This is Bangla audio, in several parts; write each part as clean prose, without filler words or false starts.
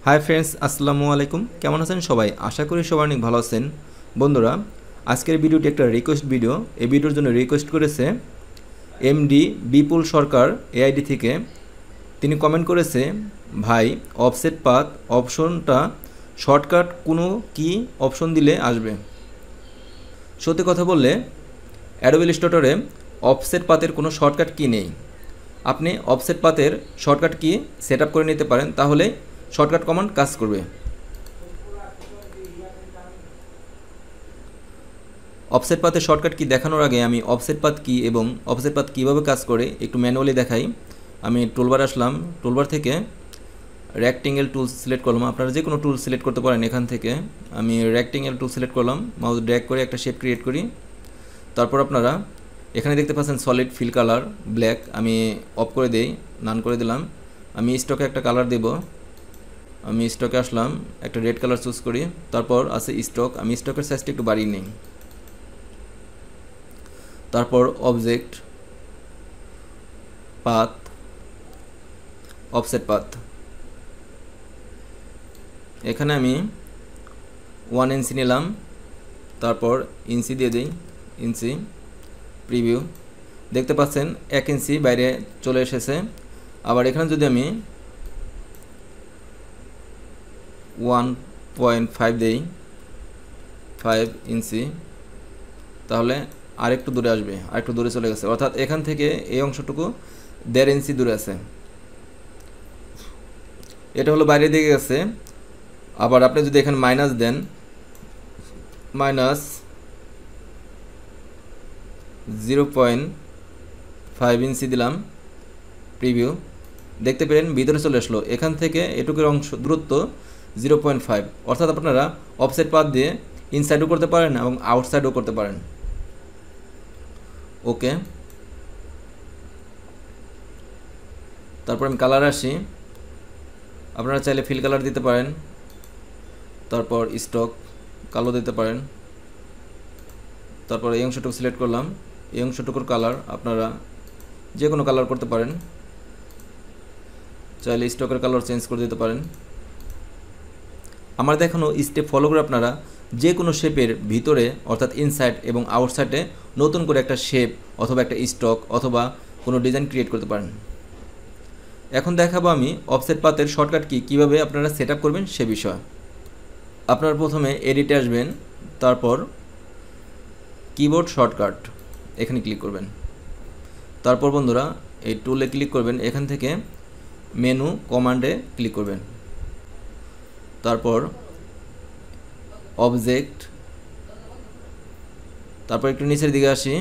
হাই ফ্রেন্ডস, আসসালামু আলাইকুম। কেমন আছেন সবাই? আশা করি সবাই অনেক ভালো আছেন। বন্ধুরা, আজকের ভিডিওটি একটা রিকোয়েস্ট ভিডিও। এই ভিডিওর জন্য রিকোয়েস্ট করেছে এমডি বিপুল সরকার এআইডি থেকে। তিনি কমেন্ট করেছে, ভাই অফসেট পাথ অপশনটা শর্টকাট কোনো কি অপশন দিলে আসবে? সত্যি কথা বললে অ্যাডোবি ইলাস্ট্রেটরে অফসেট পাথের কোনো শর্টকাট কি নেই। আপনি অফসেট পাথের শর্টকাট কি সেট আপ করে নিতে পারেন, তাহলে শর্টকাট কমান্ড কাজ করবে। অফসেট পাথের শর্টকাট কি দেখানোর আগে আমি অফসেট পাথ কি এবং অফসেট পাথ কীভাবে কাজ করে একটু ম্যানুয়ালি দেখাই। আমি টুলবার আসলাম, টুলবার থেকে রেক্টেঙ্গেল টুল সিলেক্ট করলাম। আপনারা যে কোনো টুল সিলেক্ট করতে পারেন এখান থেকে। আমি রেক্টেঙ্গেল টুল সিলেক্ট করলাম, মাউস ড্র্যাগ করে একটা শেপ ক্রিয়েট করি। তারপর আপনারা এখানে দেখতে পাচ্ছেন সলিড ফিল কালার ব্ল্যাক, আমি অফ করে দেই, নান করে দিলাম। আমি স্টকে একটা কালার দেব। আমি স্টকে আসলাম, একটা রেড কালার চুজ করি। তারপর আছে স্টক, আমি স্টকের সাইজটা একটু বাড়িয়ে নিই। তারপর অবজেক্ট, পাথ, অফসেট পাথ। এখানে আমি 1 ইঞ্চি নিলাম, তারপর ইঞ্চি দিয়ে দিই, ইঞ্চি প্রিভিউ। দেখতে পাচ্ছেন 1 ইঞ্চি বাইরে চলে এসেছে। আবার এখানে যদি আমি 1.5 দেই, 5 ইঞ্চি, তাহলে আরেকটু দূরে আসবে, আরেকটু দূরে চলে গেছে। অর্থাৎ এখান থেকে এই অংশটুকু 1.5 ইঞ্চি দূরে আছে। এটা হলো বাইরের দিকে গেছে। আবার আপনি যদি এখানে মাইনাস দেন, মাইনাস 0.5 ইঞ্চি দিলাম, প্রিভিউ। দেখতে পেলেন ভিতরে চলে আসলো। এখান থেকে এটুকুর অংশ দূরত্ব 0.5। অর্থাৎ আপনারা অফসেট পাথ দিয়ে ইনসাইডও করতে পারেন এবং আউটসাইডও করতে পারেন। ওকে, তারপর আমি কালার আসি। আপনারা চাইলে ফিল কালার দিতে পারেন, তারপর স্টক কালো দিতে পারেন। তারপর এই অংশটুকু সিলেক্ট করলাম, এই অংশটুকুর কালার আপনারা যে কোনো কালার করতে পারেন, চাইলে স্টকের কালার চেঞ্জ করে দিতে পারেন। আমার দেখানো স্টেপ ফলো করে আপনারা যে কোনো শেপের ভিতরে অর্থাৎ ইনসাইড এবং আউটসাইডে নতুন করে একটা শেপ অথবা একটা স্টক অথবা কোনো ডিজাইন ক্রিয়েট করতে পারেন। এখন দেখাবো আমি অফসেট পাথের শর্টকাট কি কীভাবে আপনারা সেট আপ করবেন সে বিষয়। আপনারা প্রথমে এডিটে আসবেন, তারপর কিবোর্ড শর্টকাট এখানে ক্লিক করবেন। তারপর বন্ধুরা এই টুলে ক্লিক করবেন, এখান থেকে মেনু কমান্ডে ক্লিক করবেন। তারপর অবজেক্ট, তারপর একটু নিচের দিকে আসি,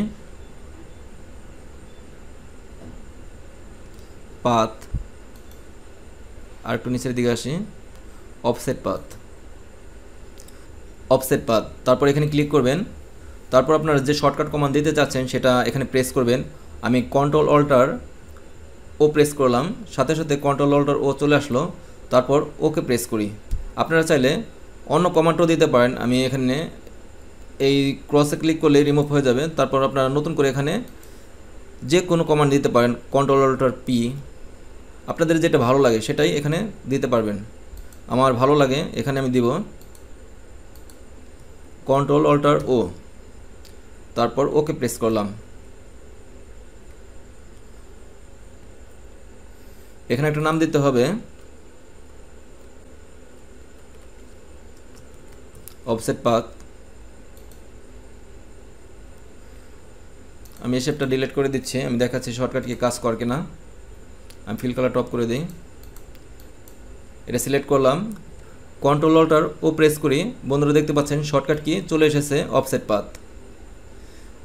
পাথ, আর একটু নিচের দিকে আসি, অফসেট পাথ, অফসেট পাথ। তারপর এখানে ক্লিক করবেন। তারপর আপনারা যে শর্টকাট কমান্ড দিতে চাচ্ছেন সেটা এখানে প্রেস করবেন। আমি কন্ট্রোল অল্টার ও প্রেস করলাম, সাথে সাথে কন্ট্রোল অল্টার ও চলে আসলো। তারপর ওকে প্রেস করি। আপনারা চাইলে অন্য কমান্ডও দিতে পারেন। আমি এখানে এই ক্রসে ক্লিক করলে রিমুভ হয়ে যাবে। তারপর আপনারা নতুন করে এখানে যে কোনো কমান্ড দিতে পারেন, কন্ট্রোল অল্টার পি, আপনাদের যেটা ভালো লাগে সেটাই এখানে দিতে পারবেন। আমার ভালো লাগে এখানে আমি দিব কন্ট্রোল অল্টার ও, তারপর ওকে প্রেস করলাম। এখানে একটা নাম দিতে হবে, অফসেট পাথ। আমি এই শেপটা ডিলিট করে দিচ্ছি, আমি দেখাচ্ছি শর্টকাট কি কাজ করে কিনা। আমি ফিল কালার টপ করে দিই, এটা সিলেক্ট করলাম, কন্ট্রোল অল্টার ও প্রেস করি। বন্ধুরা দেখতে পাচ্ছেন শর্টকাট কি চলে এসেছে, অফসেট পাথ।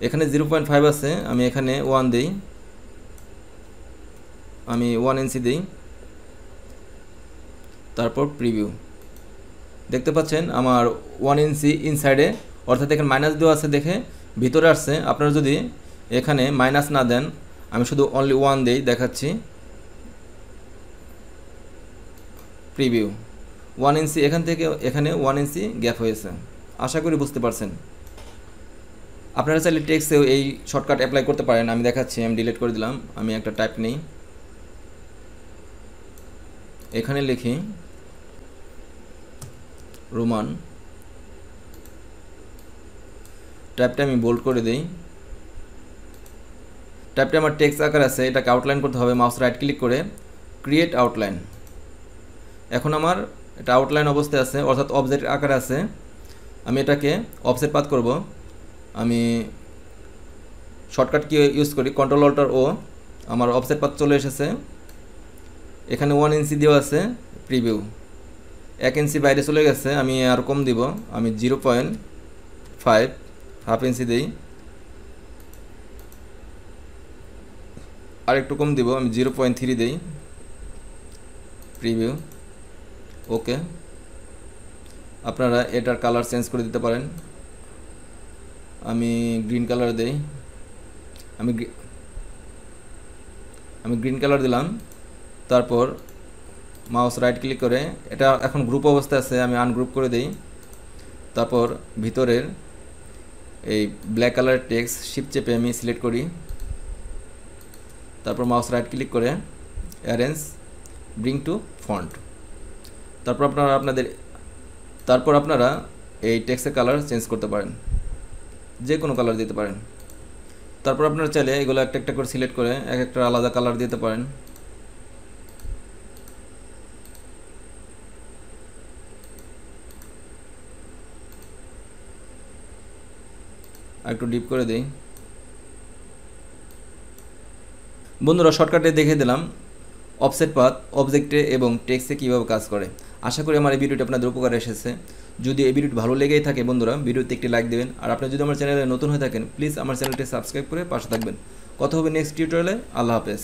এখানে 0.5 আছে, আমি এখানে 1 দিই, আমি 1 ইঞ্চি দিই, তারপর প্রিভিউ। দেখতে পাচ্ছেন আমার 1 ইঞ্চি ইনসাইডে, অর্থাৎ এখানে মাইনাস দেওয়া আছে দেখে ভিতরে আসছে। আপনারা যদি এখানে মাইনাস না দেন, আমি শুধু অনলি 1 দিই, দেখাচ্ছি প্রিভিউ। 1 ইঞ্চি এখান থেকে এখানে 1 ইঞ্চি গ্যাপ হয়েছে। আশা করি বুঝতে পারছেন। আপনারা চাইলে টেক্সটেও এই শর্টকাট অ্যাপ্লাই করতে পারেন। আমি দেখাচ্ছি, আমি ডিলিট করে দিলাম। আমি একটা টাইপ নিই, এখানে লিখি রোমান। টাইপটা আমি বোল্ড করে দিই। টাইপটা আমার টেক্সট আকার আছে, এটাকে আউটলাইন করতে হবে। মাউস রাইট ক্লিক করে ক্রিয়েট আউটলাইন। এখন আমার এটা আউটলাইন অবস্থায় আছে, অর্থাৎ অবজেক্ট আকারে আছে। আমি এটাকে অফসেট পাথ করব। আমি শর্টকাট কি ইউজ করি, কন্ট্রোল অল্টার ও। আমার অফসেট পাথ চলে এসেছে। এখানে 1 ইঞ্চি দেওয়া আছে প্রিভিউ, 1 ইঞ্চি বাইরে চলে গেছে। আমি আর কম দিব, আমি 0.5 হাফ ইঞ্চি দিই। আর একটু কম দিব, আমি 0.3 দিই। প্রিভিউ, ওকে। আপনারা এটার কালার চেঞ্জ করে দিতে পারেন। আমি গ্রিন কালার দেই। আমি গ্রিন কালার দিলাম। তারপর মাউস রাইট ক্লিক করে, এটা এখন গ্রুপ অবস্থায় আছে, আমি আনগ্রুপ করে দেই। তারপর ভিতরের এই ব্ল্যাক কালার টেক্সট শিফট চেপে আমি সিলেক্ট করি। তারপর মাউস রাইট ক্লিক করে অ্যারেঞ্জ, ব্রিং টু ফন্ট। তারপর আপনারা এই টেক্সটের কালার চেঞ্জ করতে পারেন, যে কোনো কালার দিতে পারেন। তারপর আপনারা চাইলে এগুলো একটা একটা করে সিলেক্ট করে এক একটা আলাদা কালার দিতে পারেন। আর একটু ডিপ করে দিই। বন্ধুরা, শর্টকাটে দেখে দিলাম অফসেট পাথ অবজেক্টে এবং টেক্সটে কীভাবে কাজ করে। আশা করি আমার এই ভিডিওটি আপনাদের উপকারে এসেছে। যদি এই ভিডিওটি ভালো লেগেই থাকে বন্ধুরা, ভিডিওতে একটি লাইক দেবেন। আর আপনি যদি আমার চ্যানেলে নতুন হয়ে থাকেন, প্লিজ আমার চ্যানেলটি সাবস্ক্রাইব করে পাশে থাকবেন। কথা হবে নেক্সট টিউটোরিয়ালে। আল্লাহ হাফেজ।